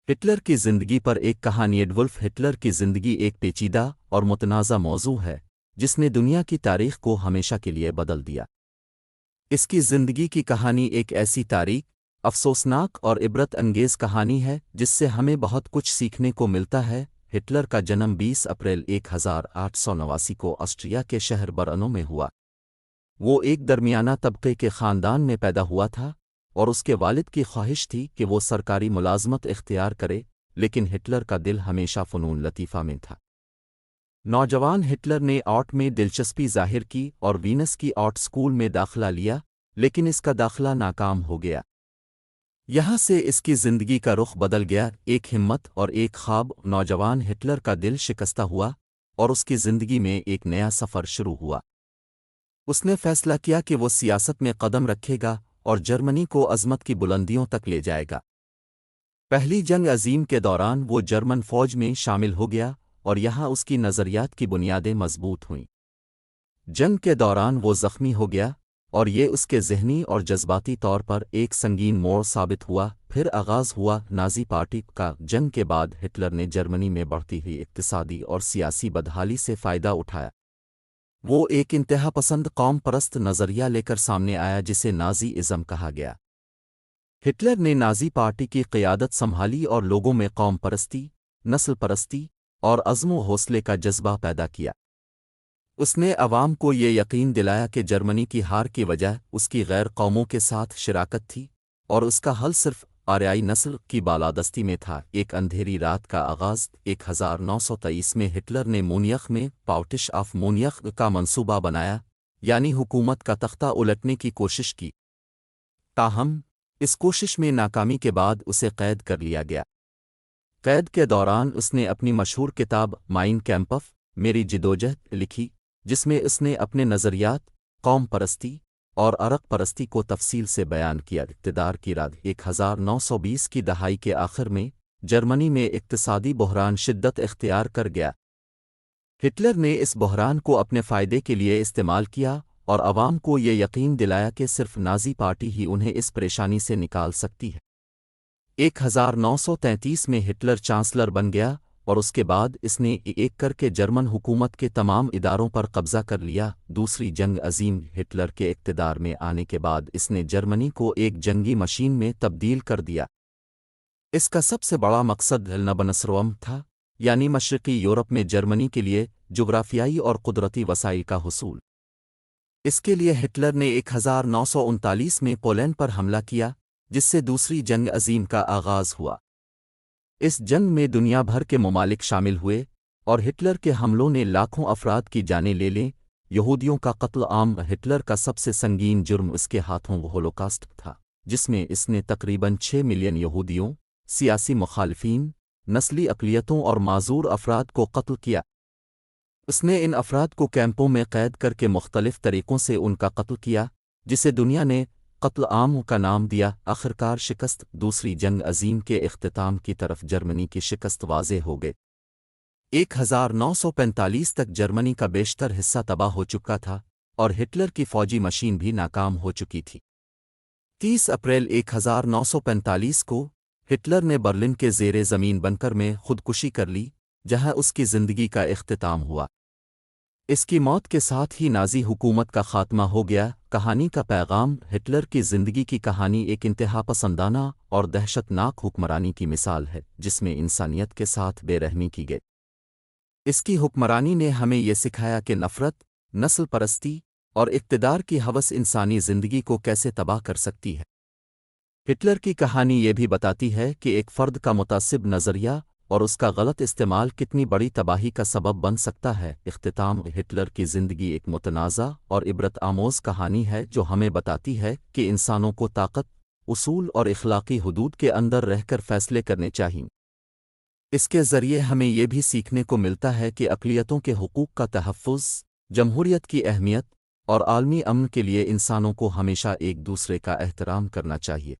Hitler کی زندگی پر ایک کہانی ایڈولف ہٹلر کی زندگی ایک پیچیدہ اور متنازع موضوع ہے جس نے دنیا کی تاریخ کو ہمیشہ کے لیے بدل دیا۔ اس کی زندگی کی کہانی ایک ایسی تاریخ افسوسناک اور عبرت انگیز کہانی ہے جس سے ہمیں بہت کچھ سیکھنے کو ملتا ہے۔ ہٹلر کا جنم 20 اپریل 1889 کو آسٹریا کے شہر برنو میں ہوا۔ وہ ایک درمیانہ طبقے کے خاندان میں پیدا ہوا تھا اور اس کے والد کی خواہش تھی کہ وہ سرکاری ملازمت اختیار کرے، لیکن ہٹلر کا دل ہمیشہ فنون لطیفہ میں تھا۔ نوجوان ہٹلر نے آرٹ میں دلچسپی ظاہر کی اور وینس کی آرٹ سکول میں داخلہ لیا، لیکن اس کا داخلہ ناکام ہو گیا۔ یہاں سے اس کی زندگی کا رخ بدل گیا۔ ایک ہمت اور ایک خواب۔ نوجوان ہٹلر کا دل شکستہ ہوا اور اس کی زندگی میں ایک نیا سفر شروع ہوا۔ اس نے فیصلہ کیا کہ وہ سیاست میں قدم رکھے گا اور جرمنی کو عظمت کی بلندیوں تک لے جائے گا۔ پہلی جنگ عظیم کے دوران وہ جرمن فوج میں شامل ہو گیا اور یہاں اس کی نظریات کی بنیادیں مضبوط ہوئیں۔ جنگ کے دوران وہ زخمی ہو گیا اور یہ اس کے ذہنی اور جذباتی طور پر ایک سنگین موڑ ثابت ہوا۔ پھر آغاز ہوا نازی پارٹی کا۔ جنگ کے بعد ہٹلر نے جرمنی میں بڑھتی ہوئی اقتصادی اور سیاسی بدحالی سے فائدہ اٹھایا۔ وہ ایک انتہا پسند قوم پرست نظریہ لے کر سامنے آیا جسے نازی ازم کہا گیا۔ ہٹلر نے نازی پارٹی کی قیادت سنبھالی اور لوگوں میں قوم پرستی، نسل پرستی اور عزم و حوصلے کا جذبہ پیدا کیا۔ اس نے عوام کو یہ یقین دلایا کہ جرمنی کی ہار کی وجہ اس کی غیر قوموں کے ساتھ شراکت تھی اور اس کا حل صرف آریائی نسل کی بالادستی میں تھا۔ ایک اندھیری رات کا آغاز 1923 میں ہٹلر نے مونیخ میں پاؤٹش آف مونیخ کا منصوبہ بنایا، یعنی حکومت کا تختہ الٹنے کی کوشش کی۔ تاہم اس کوشش میں ناکامی کے بعد اسے قید کر لیا گیا۔ قید کے دوران اس نے اپنی مشہور کتاب مائن کیمپف میری جدوجہد لکھی، جس میں اس نے اپنے نظریات، قوم پرستی اور عرق پرستی کو تفصیل سے بیان کیا۔ اقتدار کی رات 1920 کی دہائی کے آخر میں جرمنی میں اقتصادی بحران شدت اختیار کر گیا۔ ہٹلر نے اس بحران کو اپنے فائدے کے لیے استعمال کیا اور عوام کو یہ یقین دلایا کہ صرف نازی پارٹی ہی انہیں اس پریشانی سے نکال سکتی ہے۔ 1933 میں ہٹلر چانسلر بن گیا اور اس کے بعد اس نے ایک کر کے جرمن حکومت کے تمام اداروں پر قبضہ کر لیا۔ دوسری جنگ عظیم۔ ہٹلر کے اقتدار میں آنے کے بعد اس نے جرمنی کو ایک جنگی مشین میں تبدیل کر دیا۔ اس کا سب سے بڑا مقصد النبنسروم تھا، یعنی مشرقی یورپ میں جرمنی کے لیے جغرافیائی اور قدرتی وسائل کا حصول۔ اس کے لیے ہٹلر نے 1939 میں پولینڈ پر حملہ کیا، جس سے دوسری جنگ عظیم کا آغاز ہوا۔ اس جنگ میں دنیا بھر کے ممالک شامل ہوئے اور ہٹلر کے حملوں نے لاکھوں افراد کی جانیں لے لیں۔ یہودیوں کا قتل عام۔ ہٹلر کا سب سے سنگین جرم اس کے ہاتھوں ہولوکاسٹ تھا، جس میں اس نے تقریباً 6 ملین یہودیوں، سیاسی مخالفین، نسلی اقلیتوں اور معذور افراد کو قتل کیا۔ اس نے ان افراد کو کیمپوں میں قید کر کے مختلف طریقوں سے ان کا قتل کیا، جسے دنیا نے قتل عام کا نام دیا۔ آخرکار شکست۔ دوسری جنگ عظیم کے اختتام کی طرف جرمنی کی شکست واضح ہو گئی۔ 1945 تک جرمنی کا بیشتر حصہ تباہ ہو چکا تھا اور ہٹلر کی فوجی مشین بھی ناکام ہو چکی تھی۔ 30 اپریل 1945 کو ہٹلر نے برلن کے زیر زمین بنکر میں خودکشی کر لی، جہاں اس کی زندگی کا اختتام ہوا۔ اس کی موت کے ساتھ ہی نازی حکومت کا خاتمہ ہو گیا۔ کہانی کا پیغام۔ ہٹلر کی زندگی کی کہانی ایک انتہا پسندانہ اور دہشت ناک حکمرانی کی مثال ہے، جس میں انسانیت کے ساتھ بے رحمی کی گئی۔ اس کی حکمرانی نے ہمیں یہ سکھایا کہ نفرت، نسل پرستی اور اقتدار کی ہوس انسانی زندگی کو کیسے تباہ کر سکتی ہے۔ ہٹلر کی کہانی یہ بھی بتاتی ہے کہ ایک فرد کا متعصب نظریہ اور اس کا غلط استعمال کتنی بڑی تباہی کا سبب بن سکتا ہے۔ اختتام۔ ہٹلر کی زندگی ایک متنازع اور عبرت آموز کہانی ہے جو ہمیں بتاتی ہے کہ انسانوں کو طاقت، اصول اور اخلاقی حدود کے اندر رہ کر فیصلے کرنے چاہئیں۔ اس کے ذریعے ہمیں یہ بھی سیکھنے کو ملتا ہے کہ اقلیتوں کے حقوق کا تحفظ، جمہوریت کی اہمیت اور عالمی امن کے لیے انسانوں کو ہمیشہ ایک دوسرے کا احترام کرنا چاہیے۔